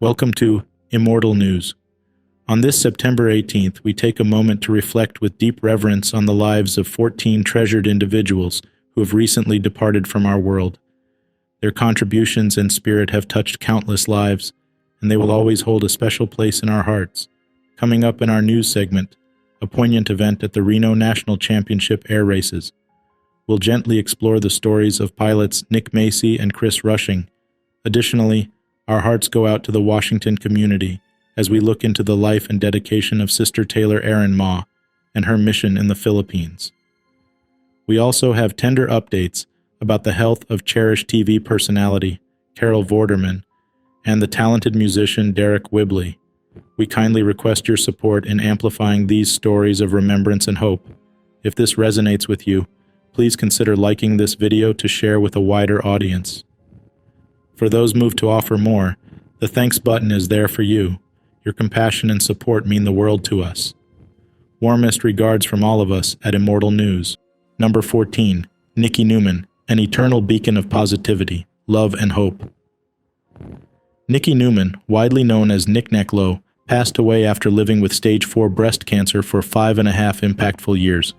Welcome to Immortal News. On this September 18th, we take a moment to reflect with deep reverence on the lives of 14 treasured individuals who have recently departed from our world. Their contributions and spirit have touched countless lives, and they will always hold a special place in our hearts. Coming up in our news segment, a poignant event at the Reno National Championship air races. We'll gently explore the stories of pilots Nick Macy and Chris Rushing. Additionally, our hearts go out to the Washington community as we look into the life and dedication of Sister Taylor Erin Maw and her mission in the Philippines. We also have tender updates about the health of cherished TV personality Carol Vorderman and the talented musician Deryck Whibley. We kindly request your support in amplifying these stories of remembrance and hope. If this resonates with you, please consider liking this video to share with a wider audience. For those moved to offer more, the thanks button is there for you. Your compassion and support mean the world to us. Warmest regards from all of us at Immortal News. Number 14, Nikki Newman, an eternal beacon of positivity, love, and hope. Nikki Newman, widely known as Nick Low, passed away after living with stage 4 breast cancer for 5.5 impactful years.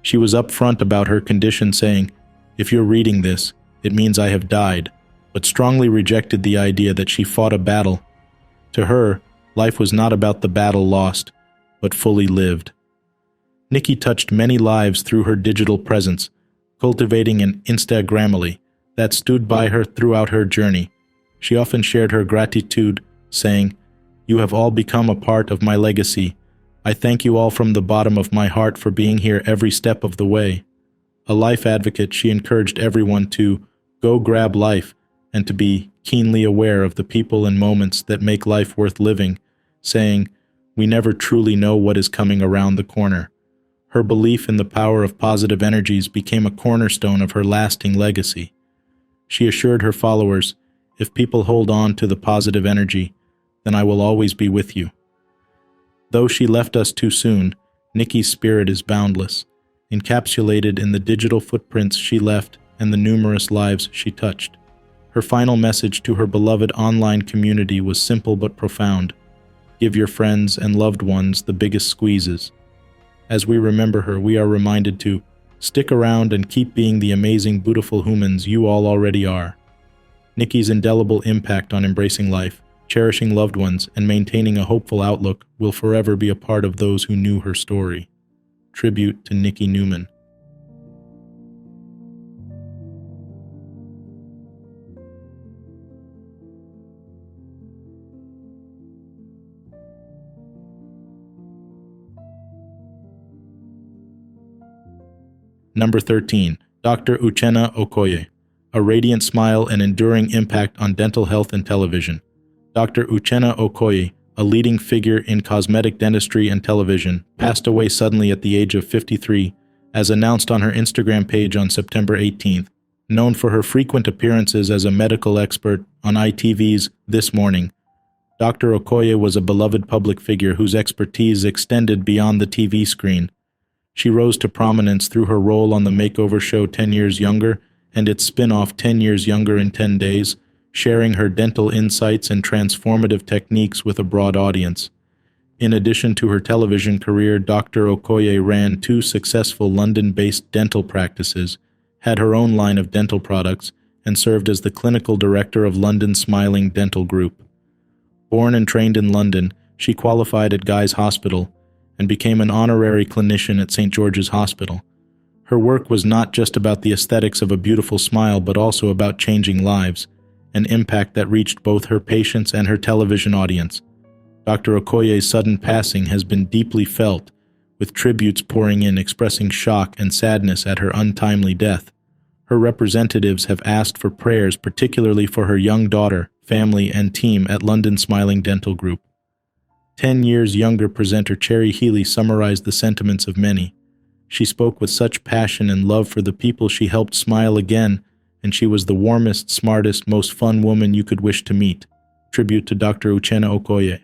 She was upfront about her condition, saying, "If you're reading this, it means I have died," but strongly rejected the idea that she fought a battle. To her, life was not about the battle lost, but fully lived. Nikki touched many lives through her digital presence, cultivating an Instagramily that stood by her throughout her journey. She often shared her gratitude, saying, "You have all become a part of my legacy. I thank you all from the bottom of my heart for being here every step of the way." A life advocate, she encouraged everyone to go grab life and to be keenly aware of the people and moments that make life worth living, saying, "We never truly know what is coming around the corner." Her belief in the power of positive energies became a cornerstone of her lasting legacy. She assured her followers, "If people hold on to the positive energy, then I will always be with you." Though she left us too soon, Nikki's spirit is boundless, encapsulated in the digital footprints she left and the numerous lives she touched. Her final message to her beloved online community was simple but profound. Give your friends and loved ones the biggest squeezes. As we remember her, we are reminded to stick around and keep being the amazing, beautiful humans you all already are. Nikki's indelible impact on embracing life, cherishing loved ones, and maintaining a hopeful outlook will forever be a part of those who knew her story. Tribute to Nikki Newman. Number 13, Dr. Uchenna Okoye, a radiant smile and enduring impact on dental health and television. Dr. Uchenna Okoye, a leading figure in cosmetic dentistry and television, passed away suddenly at the age of 53, as announced on her Instagram page on September 18th. Known for her frequent appearances as a medical expert on ITV's This Morning, Dr. Okoye was a beloved public figure whose expertise extended beyond the TV screen. She rose to prominence through her role on the makeover show 10 Years Younger and its spin-off 10 Years Younger in 10 Days, sharing her dental insights and transformative techniques with a broad audience. In addition to her television career, Dr. Okoye ran 2 successful London-based dental practices, had her own line of dental products, and served as the clinical director of London Smiling Dental Group. Born and trained in London, she qualified at Guy's Hospital and became an honorary clinician at St. George's Hospital. Her work was not just about the aesthetics of a beautiful smile, but also about changing lives, an impact that reached both her patients and her television audience. Dr. Okoye's sudden passing has been deeply felt, with tributes pouring in expressing shock and sadness at her untimely death. Her representatives have asked for prayers, particularly for her young daughter, family, and team at London Smiling Dental Group. 10 Years Younger presenter Cherry Healy summarized the sentiments of many. She spoke with such passion and love for the people she helped smile again, and she was the warmest, smartest, most fun woman you could wish to meet. Tribute to Dr. Uchenna Okoye.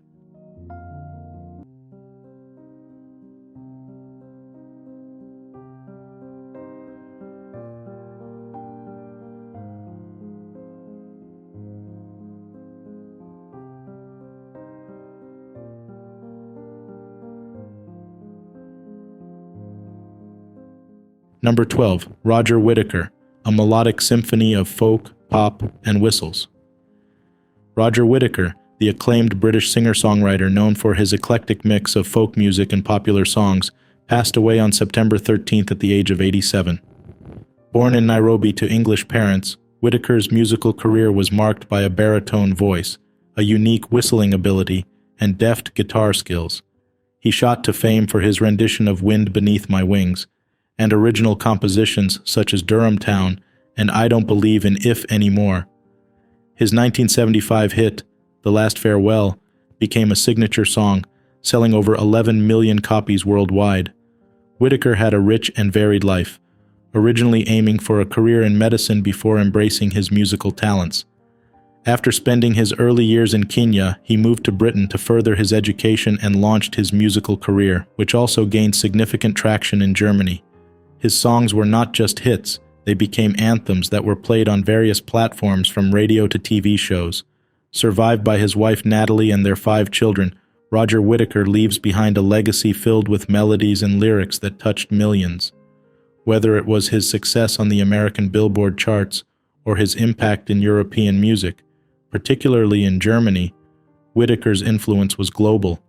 Number 12, Roger Whittaker, a melodic symphony of folk, pop, and whistles. Roger Whittaker, the acclaimed British singer-songwriter known for his eclectic mix of folk music and popular songs, passed away on September 13th at the age of 87. Born in Nairobi to English parents, Whittaker's musical career was marked by a baritone voice, a unique whistling ability, and deft guitar skills. He shot to fame for his rendition of Wind Beneath My Wings, and original compositions such as Durham Town and I Don't Believe in If Anymore. His 1975 hit, The Last Farewell, became a signature song, selling over 11 million copies worldwide. Whittaker had a rich and varied life, originally aiming for a career in medicine before embracing his musical talents. After spending his early years in Kenya, he moved to Britain to further his education and launched his musical career, which also gained significant traction in Germany. His songs were not just hits, they became anthems that were played on various platforms from radio to TV shows. Survived by his wife Natalie and their 5 children, Roger Whittaker leaves behind a legacy filled with melodies and lyrics that touched millions. Whether it was his success on the American Billboard charts or his impact in European music, particularly in Germany, Whittaker's influence was global.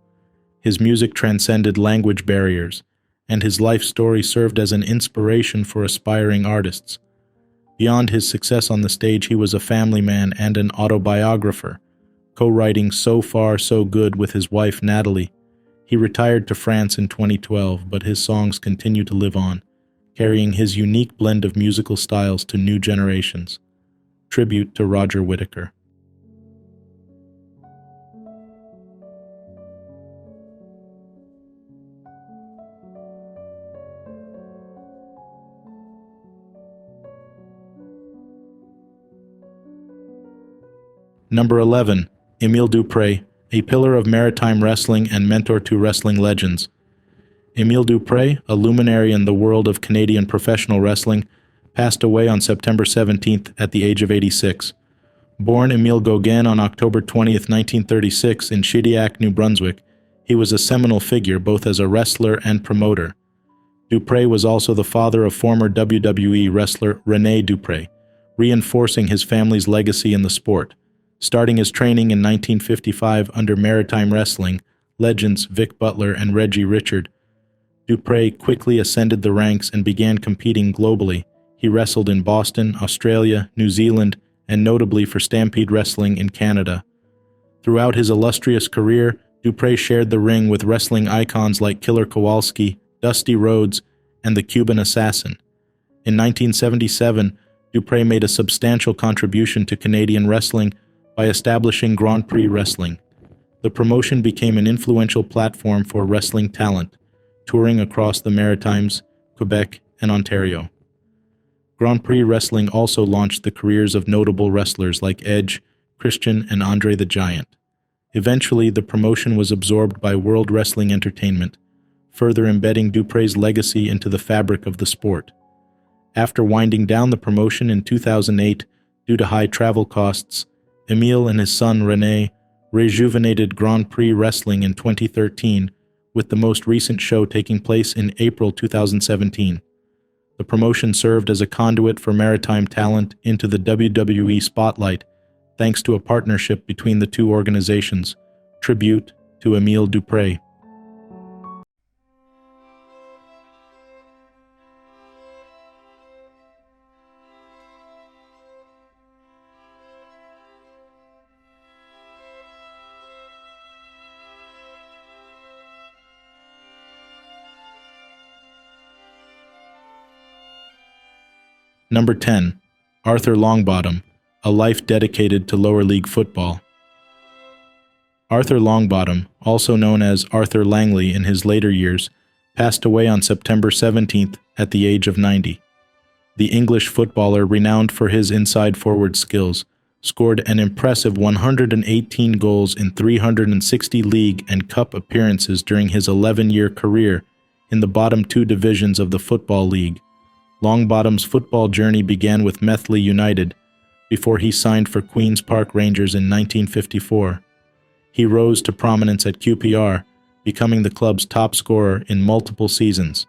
His music transcended language barriers, and his life story served as an inspiration for aspiring artists. Beyond his success on the stage, he was a family man and an autobiographer, co-writing So Far So Good with his wife Natalie. He retired to France in 2012, but his songs continue to live on, carrying his unique blend of musical styles to new generations. Tribute to Roger Whittaker. Number 11, Emil Dupre, a pillar of maritime wrestling and mentor to wrestling legends. Emil Dupre, a luminary in the world of Canadian professional wrestling, passed away on September 17th at the age of 86. Born Emil Gauguin on October 20th, 1936 in Shediac, New Brunswick, he was a seminal figure both as a wrestler and promoter. Dupre was also the father of former WWE wrestler Rene Dupre, reinforcing his family's legacy in the sport. Starting his training in 1955 under Maritime Wrestling legends Vic Butler and Reggie Richard, Dupre quickly ascended the ranks and began competing globally. He wrestled in Boston, Australia, New Zealand, and notably for Stampede Wrestling in Canada. Throughout his illustrious career, Dupre shared the ring with wrestling icons like Killer Kowalski, Dusty Rhodes, and the Cuban Assassin. In 1977, Dupre made a substantial contribution to Canadian wrestling by establishing Grand Prix Wrestling. The promotion became an influential platform for wrestling talent, touring across the Maritimes, Quebec, and Ontario. Grand Prix Wrestling also launched the careers of notable wrestlers like Edge, Christian, and Andre the Giant. Eventually, the promotion was absorbed by World Wrestling Entertainment, further embedding Dupre's legacy into the fabric of the sport. After winding down the promotion in 2008 due to high travel costs, Emil and his son Rene rejuvenated Grand Prix Wrestling in 2013, with the most recent show taking place in April 2017. The promotion served as a conduit for maritime talent into the WWE spotlight, thanks to a partnership between the two organizations. Tribute to Emil Dupre. Number 10, Arthur Longbottom, a life dedicated to lower league football. Arthur Longbottom, also known as Arthur Langley in his later years, passed away on September 17th at the age of 90. The English footballer, renowned for his inside forward skills, scored an impressive 118 goals in 360 league and cup appearances during his 11-year career in the bottom 2 divisions of the Football League. Longbottom's football journey began with Methley United, before he signed for Queen's Park Rangers in 1954. He rose to prominence at QPR, becoming the club's top scorer in multiple seasons.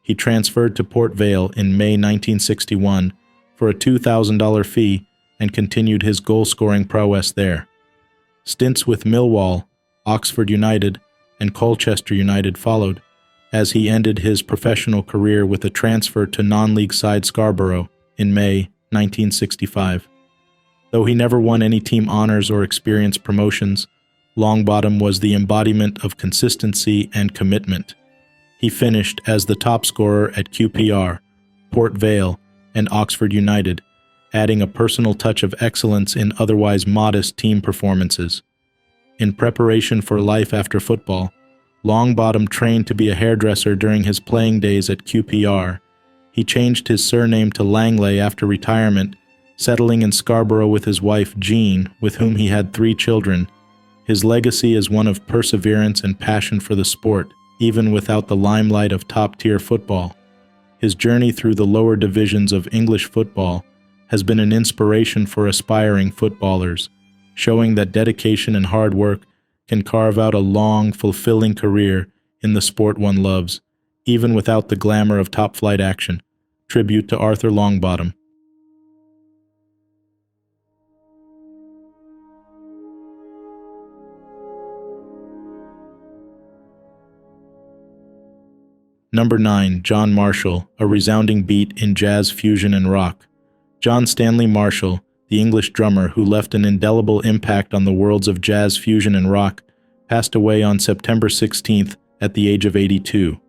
he transferred to Port Vale in May 1961 for a $2,000 fee and continued his goal-scoring prowess there. Stints with Millwall, Oxford United, and Colchester United followed, as he ended his professional career with a transfer to non-league side Scarborough in May 1965. Though he never won any team honors or experienced promotions, Longbottom was the embodiment of consistency and commitment. He finished as the top scorer at QPR, Port Vale, and Oxford United, adding a personal touch of excellence in otherwise modest team performances. In preparation for life after football, Longbottom trained to be a hairdresser during his playing days at QPR. He changed his surname to Langley after retirement, settling in Scarborough with his wife Jean, with whom he had 3 children. His legacy is one of perseverance and passion for the sport, even without the limelight of top-tier football. His journey through the lower divisions of English football has been an inspiration for aspiring footballers, showing that dedication and hard work can carve out a long, fulfilling career in the sport one loves, even without the glamour of top-flight action. Tribute to Arthur Longbottom. Number 9. John Marshall, a resounding beat in jazz, fusion, and rock. John Stanley Marshall, the English drummer who left an indelible impact on the worlds of jazz, fusion, and rock, passed away on September 16th at the age of 82.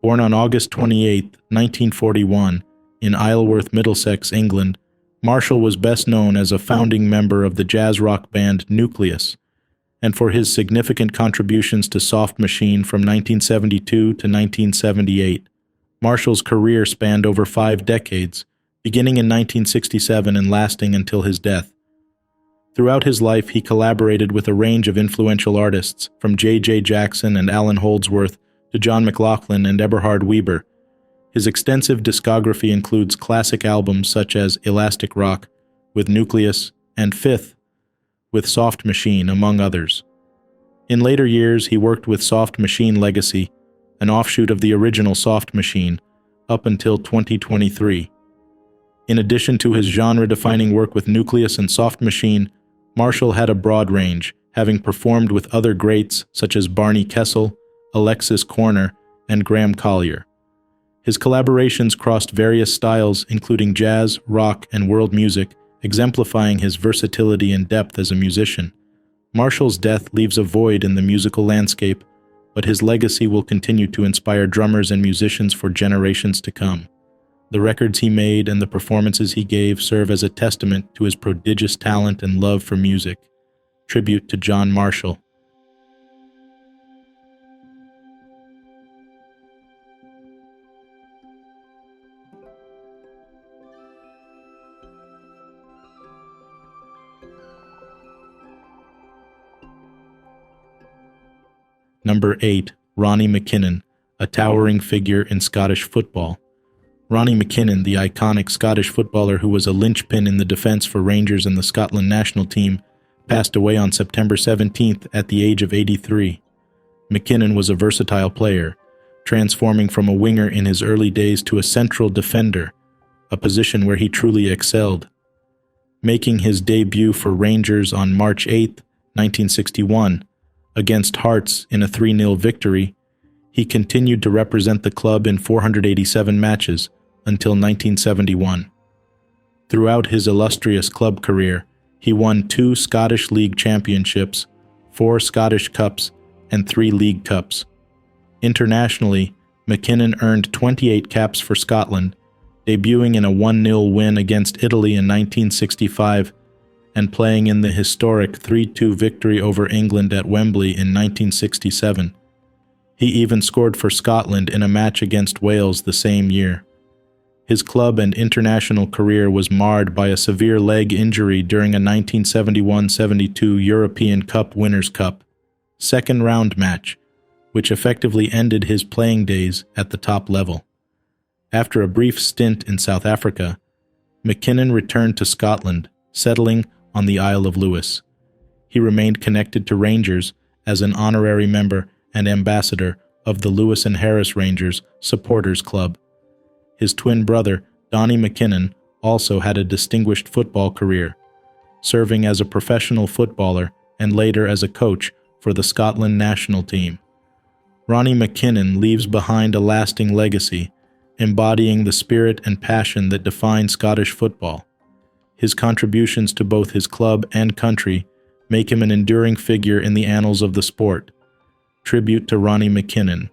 Born on August 28, 1941, in Isleworth, Middlesex, England, Marshall was best known as a founding member of the jazz rock band Nucleus, and for his significant contributions to Soft Machine from 1972 to 1978. Marshall's career spanned over 5 decades, beginning in 1967 and lasting until his death. Throughout his life, he collaborated with a range of influential artists, from J.J. Jackson and Alan Holdsworth to John McLaughlin and Eberhard Weber. His extensive discography includes classic albums such as Elastic Rock with Nucleus and Fifth with Soft Machine, among others. In later years, he worked with Soft Machine Legacy, an offshoot of the original Soft Machine, up until 2023. In addition to his genre-defining work with Nucleus and Soft Machine, Marshall had a broad range, having performed with other greats such as Barney Kessel, Alexis Korner, and Graham Collier. His collaborations crossed various styles, including jazz, rock, and world music, exemplifying his versatility and depth as a musician. Marshall's death leaves a void in the musical landscape, but his legacy will continue to inspire drummers and musicians for generations to come. The records he made and the performances he gave serve as a testament to his prodigious talent and love for music. Tribute to John Marshall. Number 8. Ronnie McKinnon, a towering figure in Scottish football. Ronnie McKinnon, the iconic Scottish footballer who was a linchpin in the defence for Rangers and the Scotland national team, passed away on September 17th at the age of 83. McKinnon was a versatile player, transforming from a winger in his early days to a central defender, a position where he truly excelled. Making his debut for Rangers on March 8, 1961, against Hearts in a 3-0 victory, he continued to represent the club in 487 matches until 1971. Throughout his illustrious club career, he won 2 Scottish League Championships, 4 Scottish Cups, and 3 League Cups. Internationally, McKinnon earned 28 caps for Scotland, debuting in a 1-0 win against Italy in 1965 and playing in the historic 3-2 victory over England at Wembley in 1967. He even scored for Scotland in a match against Wales the same year. His club and international career was marred by a severe leg injury during a 1971-72 European Cup Winners' Cup second-round match, which effectively ended his playing days at the top level. After a brief stint in South Africa, McKinnon returned to Scotland, settling on the Isle of Lewis. He remained connected to Rangers as an honorary member and ambassador of the Lewis and Harris Rangers Supporters Club. His twin brother, Ronnie McKinnon, also had a distinguished football career, serving as a professional footballer and later as a coach for the Scotland national team. Ronnie McKinnon leaves behind a lasting legacy, embodying the spirit and passion that define Scottish football. His contributions to both his club and country make him an enduring figure in the annals of the sport. Tribute to Ronnie McKinnon.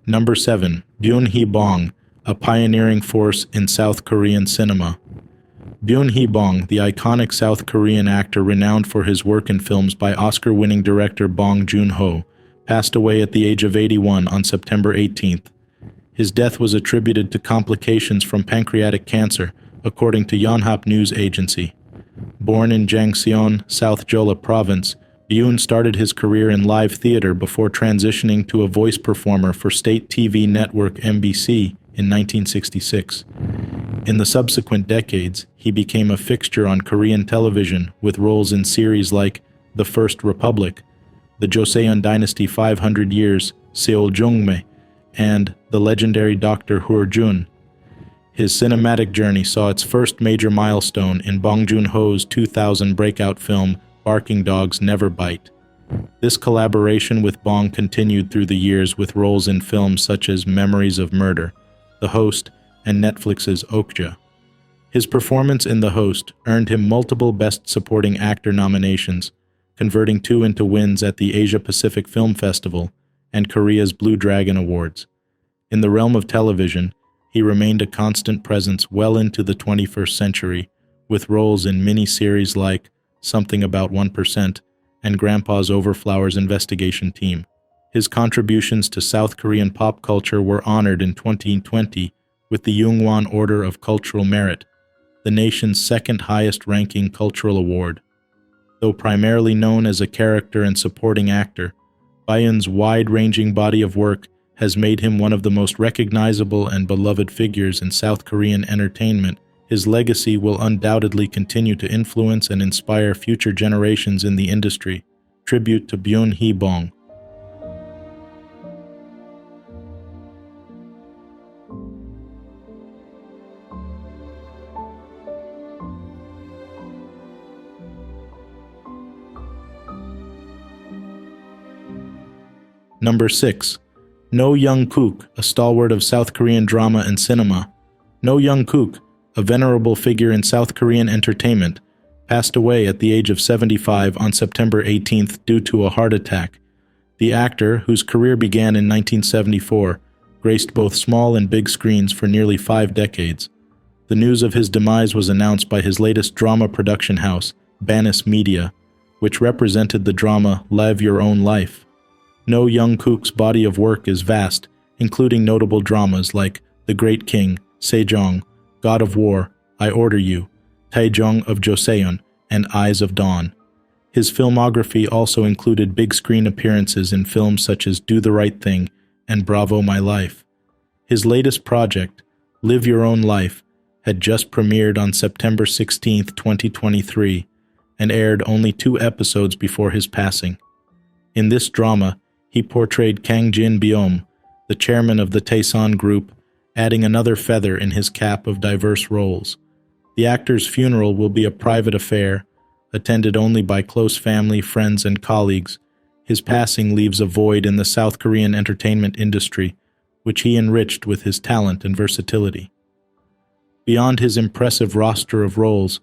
Number 7. Byun-hee Bong, a pioneering force in South Korean cinema. Byun-hee Bong, the iconic South Korean actor renowned for his work in films by Oscar-winning director Bong JoonHo, passed away at the age of 81 on September 18th. His death was attributed to complications from pancreatic cancer, according to Yonhap News Agency. Born in Jangseon, South Jeolla Province, Byun started his career in live theater before transitioning to a voice performer for state TV network MBC in 1966. In the subsequent decades, he became a fixture on Korean television with roles in series like The First Republic, The Joseon Dynasty 500 Years, Seol Jungme, and The Legendary Dr. Hur-jun. His cinematic journey saw its first major milestone in Bong JoonHo's 2000 breakout film Barking Dogs Never Bite. This collaboration with Bong continued through the years with roles in films such as Memories of Murder, The Host, and Netflix's Okja. His performance in The Host earned him multiple Best Supporting Actor nominations, converting 2 into wins at the Asia Pacific Film Festival and Korea's Blue Dragon Awards. In the realm of television, he remained a constant presence well into the 21st century, with roles in mini-series like Something About 1% and Grandpa's Overflowers investigation team. His contributions to South Korean pop culture were honored in 2020 with the Yungwon Order of Cultural Merit, the nation's second highest-ranking cultural award. Though primarily known as a character and supporting actor, Byun's wide-ranging body of work has made him one of the most recognizable and beloved figures in South Korean entertainment. His legacy will undoubtedly continue to influence and inspire future generations in the industry. Tribute to Byun-hee Bong. Number 6. No Young Kook, a stalwart of South Korean drama and cinema. No Young Kook, a venerable figure in South Korean entertainment, passed away at the age of 75 on September 18th due to a heart attack. The actor, whose career began in 1974, graced both small and big screens for nearly 5 decades. The news of his demise was announced by his latest drama production house, Banis Media, which represented the drama Live Your Own Life. No Young Kook's body of work is vast, including notable dramas like The Great King, Sejong, God of War, I Order You, Taejong of Joseon, and Eyes of Dawn. His filmography also included big screen appearances in films such as Do the Right Thing and Bravo My Life. His latest project, Live Your Own Life, had just premiered on September 16, 2023, and aired only 2 episodes before his passing. In this drama, he portrayed Kang Jin Byom, the chairman of the Taesan Group, adding another feather in his cap of diverse roles. The actor's funeral will be a private affair, attended only by close family, friends, and colleagues. His passing leaves a void in the South Korean entertainment industry, which he enriched with his talent and versatility. Beyond his impressive roster of roles,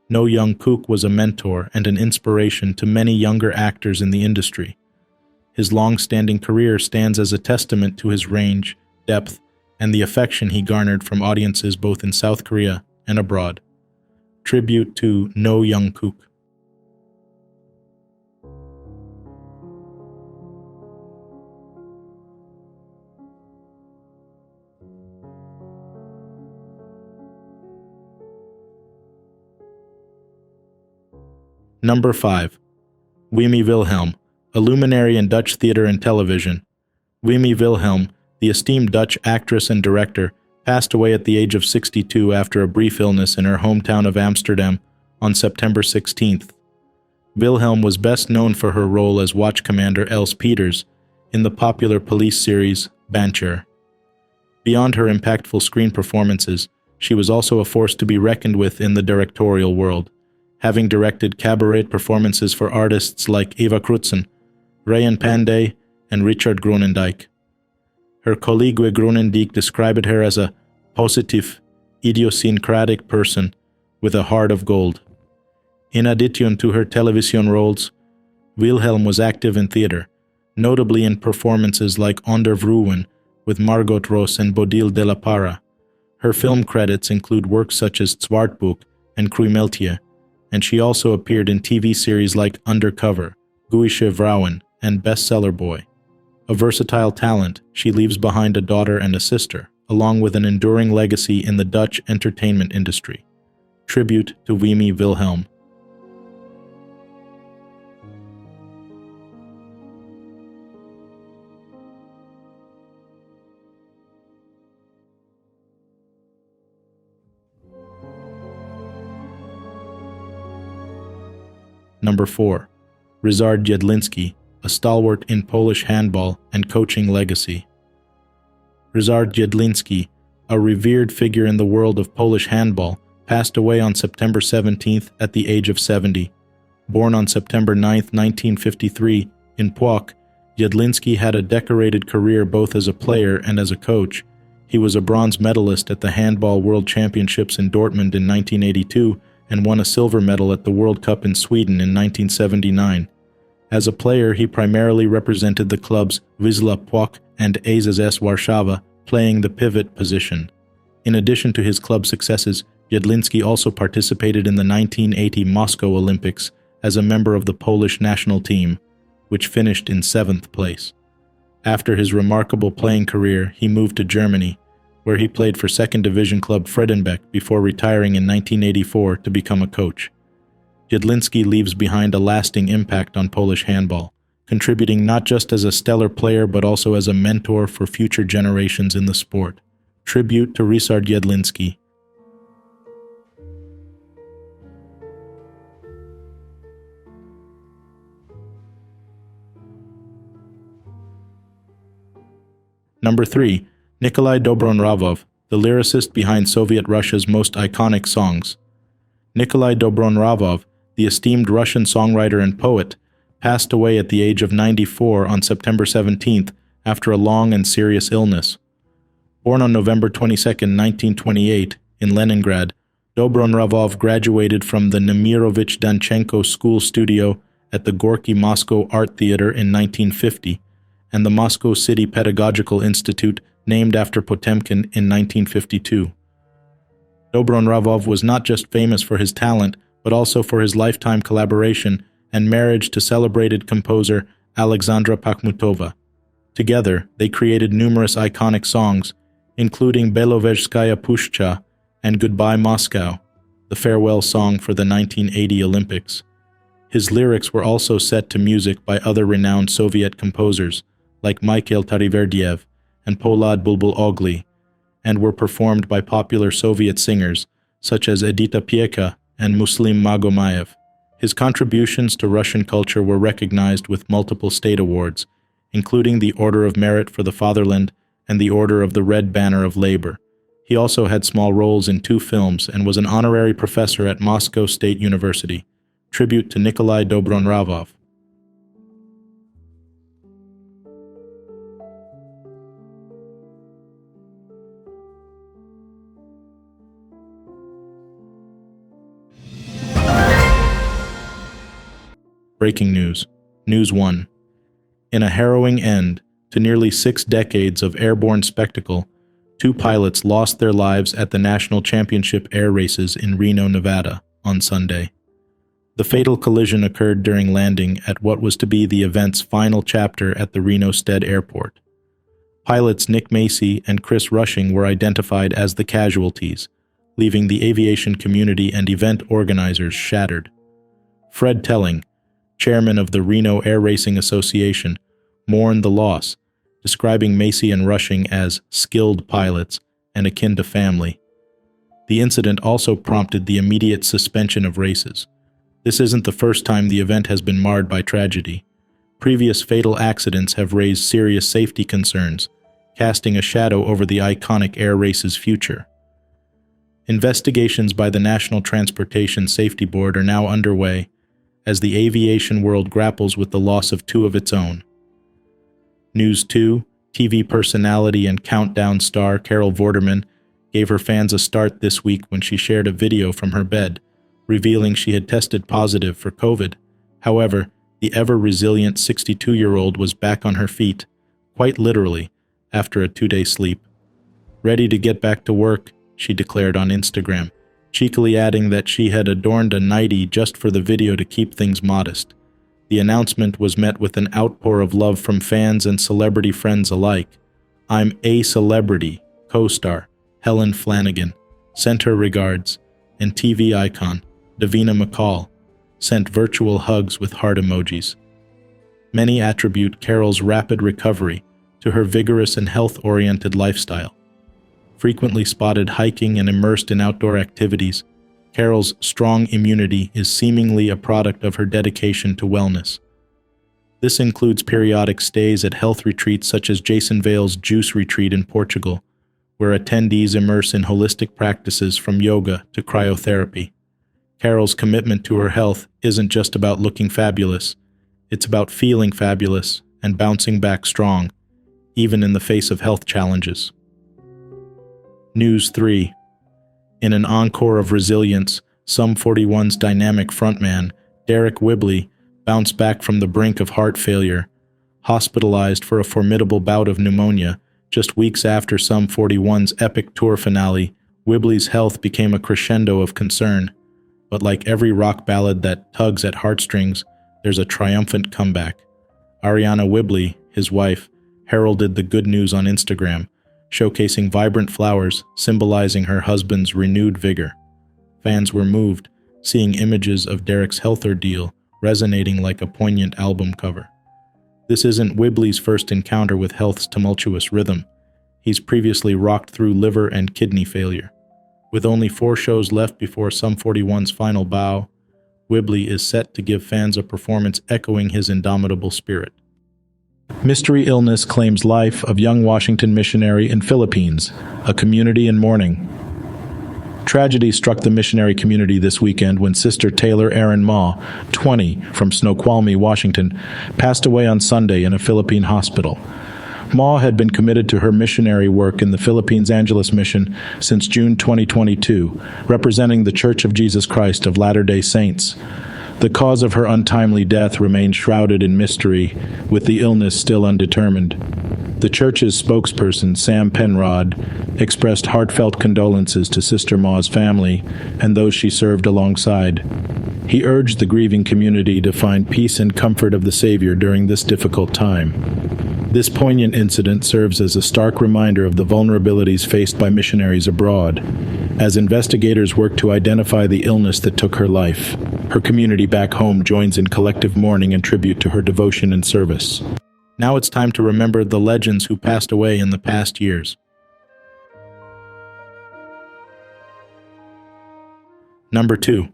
No Young Kook was a mentor and an inspiration to many younger actors in the industry. His long-standing career stands as a testament to his range, depth, and the affection he garnered from audiences both in South Korea and abroad. Tribute to No Young Kook. Number 5. Wim Wilhelm, a luminary in Dutch theater and television. Wim Wilhelm, the esteemed Dutch actress and director, passed away at the age of 62 after a brief illness in her hometown of Amsterdam on September 16th. Wilhelm was best known for her role as Watch Commander Els Peters in the popular police series Bancher. Beyond her impactful screen performances, she was also a force to be reckoned with in the directorial world, having directed cabaret performances for artists like Eva Crutzen, Rayan Pandey, and Richard Groenendijk. Her colleague Groenendijk described her as a positive, idiosyncratic person with a heart of gold. In addition to her television roles, Wilhelm was active in theater, notably in performances like Onder Vrouwen with Margot Roos and Bodil de la Parra. Her film credits include works such as Zwartboek and Kruimeltje, and she also appeared in TV series like Undercover, Guische Vrouwen, and Bestseller Boy. A versatile talent, she leaves behind a daughter and a sister, along with an enduring legacy in the Dutch entertainment industry. Tribute to Wim Wilhelm. Number 4. Ryszard Yedlinski, a stalwart in Polish handball and coaching legacy. Ryszard Yedlinski, a revered figure in the world of Polish handball, passed away on September 17th at the age of 70. Born on September 9, 1953, in Płock, Yedlinski had a decorated career both as a player and as a coach. He was a bronze medalist at the Handball World Championships in Dortmund in 1982 and won a silver medal at the World Cup in Sweden in 1979. As a player, he primarily represented the clubs Wisła Płock and AZS Warszawa, playing the pivot position. In addition to his club successes, Yedlinski also participated in the 1980 Moscow Olympics as a member of the Polish national team, which finished in 7th place. After his remarkable playing career, he moved to Germany, where he played for 2nd Division club Fredenbeck before retiring in 1984 to become a coach. Yedlinski leaves behind a lasting impact on Polish handball, contributing not just as a stellar player but also as a mentor for future generations in the sport. Tribute to Ryszard Yedlinski. Number 3. Nikolai Dobronravov, the lyricist behind Soviet Russia's most iconic songs. Nikolai Dobronravov, the esteemed Russian songwriter and poet, passed away at the age of 94 on September 17th after a long and serious illness. Born on November 22, 1928, in Leningrad, Dobronravov graduated from the Nemirovich Danchenko School Studio at the Gorky Moscow Art Theater in 1950 and the Moscow City Pedagogical Institute named after Potemkin in 1952. Dobronravov was not just famous for his talent, but also for his lifetime collaboration and marriage to celebrated composer Alexandra Pakhmutova. Together, they created numerous iconic songs, including Belovezhskaya Pushcha and Goodbye Moscow, the farewell song for the 1980 Olympics. His lyrics were also set to music by other renowned Soviet composers, like Mikhail Tariverdiev and Polad Bulbul-Ogli, and were performed by popular Soviet singers such as Edita Pieka and Muslim Magomayev. His contributions to Russian culture were recognized with multiple state awards, including the Order of Merit for the Fatherland and the Order of the Red Banner of Labor. He also had small roles in 2 films and was an honorary professor at Moscow State University. Tribute to Nikolai Dobronravov. Breaking news. News 1. In a harrowing end to nearly 6 decades of airborne spectacle, 2 pilots lost their lives at the National Championship air races in Reno, Nevada, on Sunday. The fatal collision occurred during landing at what was to be the event's final chapter at the Reno Stead Airport. Pilots Nick Macy and Chris Rushing were identified as the casualties, leaving the aviation community and event organizers shattered. Fred Telling, chairman of the Reno Air Racing Association, mourned the loss, describing Macy and Rushing as skilled pilots and akin to family. The incident also prompted the immediate suspension of races. This isn't the first time the event has been marred by tragedy. Previous fatal accidents have raised serious safety concerns, casting a shadow over the iconic air race's future. Investigations by the National Transportation Safety Board are now underway as the aviation world grapples with the loss of two of its own. News 2, TV personality and countdown star Carol Vorderman gave her fans a start this week when she shared a video from her bed, revealing she had tested positive for COVID. However, the ever-resilient 62-year-old was back on her feet, quite literally, after a 2-day sleep. Ready to get back to work, she declared on Instagram, cheekily adding that she had adorned a nightie just for the video to keep things modest. The announcement was met with an outpour of love from fans and celebrity friends alike. "I'm a celebrity," co-star Helen Flanagan sent her regards, and TV icon Davina McCall sent virtual hugs with heart emojis. Many attribute Carol's rapid recovery to her vigorous and health-oriented lifestyle. Frequently spotted hiking and immersed in outdoor activities, Carol's strong immunity is seemingly a product of her dedication to wellness. This includes periodic stays at health retreats such as Jason Vale's Juice Retreat in Portugal, where attendees immerse in holistic practices from yoga to cryotherapy. Carol's commitment to her health isn't just about looking fabulous, it's about feeling fabulous and bouncing back strong, even in the face of health challenges. News 3. In an encore of resilience, Sum 41's dynamic frontman, Deryck Whibley, bounced back from the brink of heart failure. Hospitalized for a formidable bout of pneumonia, just weeks after Sum 41's epic tour finale, Whibley's health became a crescendo of concern. But like every rock ballad that tugs at heartstrings, there's a triumphant comeback. Ariana Whibley, his wife, heralded the good news on Instagram, showcasing vibrant flowers symbolizing her husband's renewed vigor. Fans were moved, seeing images of Deryck's health ordeal resonating like a poignant album cover. This isn't Whibley's first encounter with health's tumultuous rhythm. He's previously rocked through liver and kidney failure. With only 4 shows left before Sum 41's final bow, Whibley is set to give fans a performance echoing his indomitable spirit. Mystery illness claims life of young Washington missionary in Philippines, a community in mourning. Tragedy struck the missionary community this weekend when Sister Taylor Erin Maw, 20, from Snoqualmie, Washington, passed away on Sunday in a Philippine hospital. Maw had been committed to her missionary work in the Philippines Angeles Mission since June 2022, representing the Church of Jesus Christ of Latter-day Saints. The cause of her untimely death remains shrouded in mystery, with the illness still undetermined. The church's spokesperson, Sam Penrod, expressed heartfelt condolences to Sister Maw's family and those she served alongside. He urged the grieving community to find peace and comfort of the Savior during this difficult time. This poignant incident serves as a stark reminder of the vulnerabilities faced by missionaries abroad, as investigators work to identify the illness that took her life. Her community back home joins in collective mourning and tribute to her devotion and service. Now it's time to remember the legends who passed away in the past years. Number 2.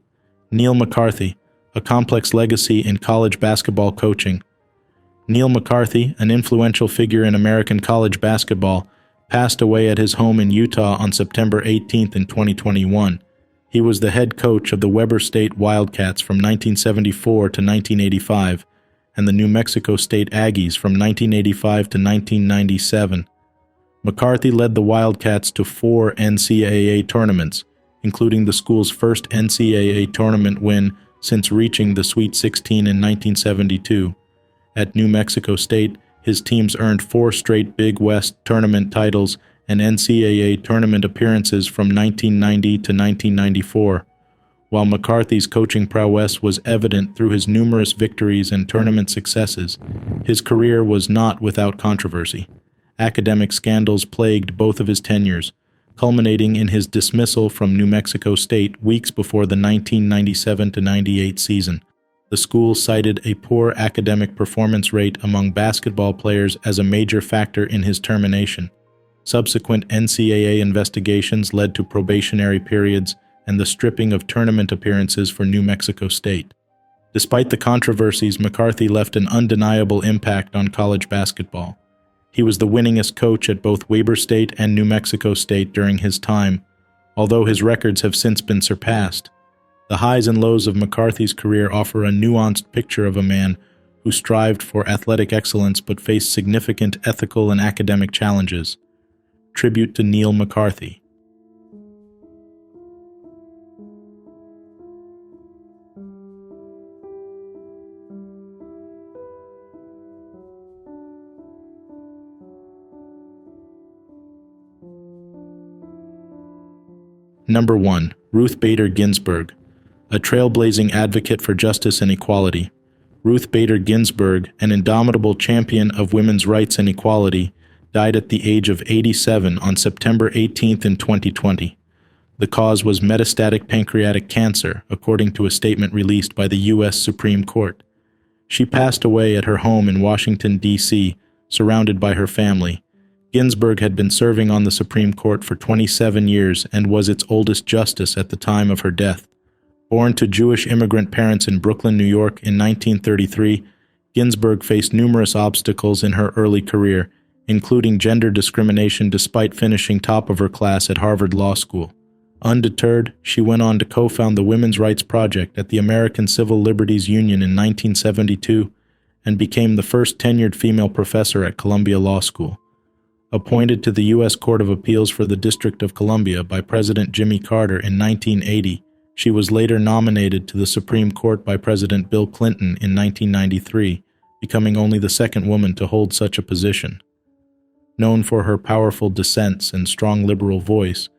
Neil McCarthy, a complex legacy in college basketball coaching. Neil McCarthy, an influential figure in American college basketball, passed away at his home in Utah on September 18th in 2021. He was the head coach of the Weber State Wildcats from 1974 to 1985 and the New Mexico State Aggies from 1985 to 1997. McCarthy led the Wildcats to 4 NCAA tournaments, including the school's first NCAA tournament win since reaching the Sweet 16 in 1972. At New Mexico State, his teams earned 4 straight Big West tournament titles and NCAA tournament appearances from 1990 to 1994. While McCarthy's coaching prowess was evident through his numerous victories and tournament successes, his career was not without controversy. Academic scandals plagued both of his tenures, culminating in his dismissal from New Mexico State weeks before the 1997-98 season. The school cited a poor academic performance rate among basketball players as a major factor in his termination. Subsequent NCAA investigations led to probationary periods and the stripping of tournament appearances for New Mexico State. Despite the controversies, McCarthy left an undeniable impact on college basketball. He was the winningest coach at both Weber State and New Mexico State during his time, although his records have since been surpassed. The highs and lows of McCarthy's career offer a nuanced picture of a man who strived for athletic excellence but faced significant ethical and academic challenges. Tribute to Neil McCarthy. Number 1. Ruth Bader Ginsburg, a trailblazing advocate for justice and equality. Ruth Bader Ginsburg, an indomitable champion of women's rights and equality, died at the age of 87 on September 18 in 2020. The cause was metastatic pancreatic cancer, according to a statement released by the U.S. Supreme Court. She passed away at her home in Washington, D.C., surrounded by her family. Ginsburg had been serving on the Supreme Court for 27 years and was its oldest justice at the time of her death. Born to Jewish immigrant parents in Brooklyn, New York in 1933, Ginsburg faced numerous obstacles in her early career, including gender discrimination despite finishing top of her class at Harvard Law School. Undeterred, she went on to co-found the Women's Rights Project at the American Civil Liberties Union in 1972 and became the first tenured female professor at Columbia Law School. Appointed to the U.S. Court of Appeals for the District of Columbia by President Jimmy Carter in 1980, she was later nominated to the Supreme Court by President Bill Clinton in 1993, becoming only the second woman to hold such a position. Known for her powerful dissents and strong liberal voice,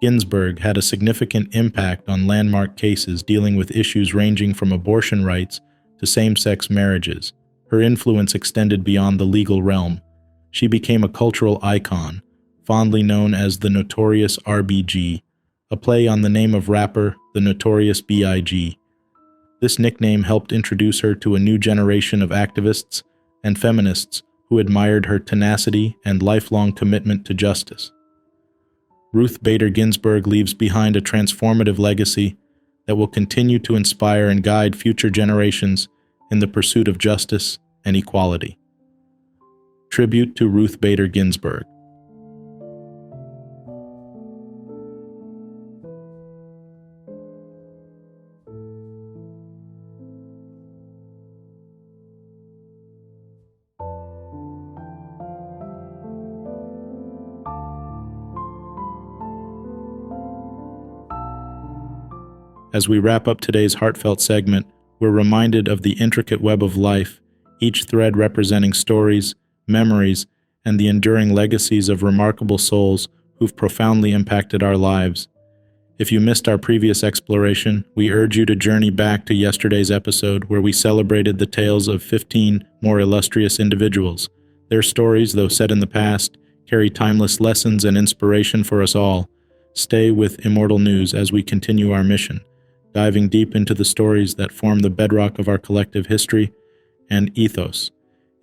Ginsburg had a significant impact on landmark cases dealing with issues ranging from abortion rights to same-sex marriages. Her influence extended beyond the legal realm. She became a cultural icon, fondly known as the Notorious RBG, a play on the name of rapper the Notorious B.I.G. This nickname helped introduce her to a new generation of activists and feminists who admired her tenacity and lifelong commitment to justice. Ruth Bader Ginsburg leaves behind a transformative legacy that will continue to inspire and guide future generations in the pursuit of justice and equality. Tribute to Ruth Bader Ginsburg. As we wrap up today's heartfelt segment, we're reminded of the intricate web of life, each thread representing stories, memories, and the enduring legacies of remarkable souls who've profoundly impacted our lives. If you missed our previous exploration, we urge you to journey back to yesterday's episode where we celebrated the tales of 15 more illustrious individuals. Their stories, though set in the past, carry timeless lessons and inspiration for us all. Stay with Immortal News as we continue our mission, diving deep into the stories that form the bedrock of our collective history and ethos.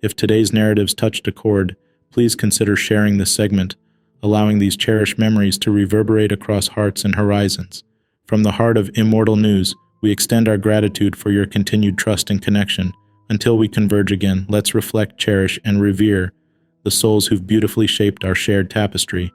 If today's narratives touched a chord, please consider sharing this segment, allowing these cherished memories to reverberate across hearts and horizons. From the heart of Immortal News, we extend our gratitude for your continued trust and connection. Until we converge again, let's reflect, cherish, and revere the souls who've beautifully shaped our shared tapestry.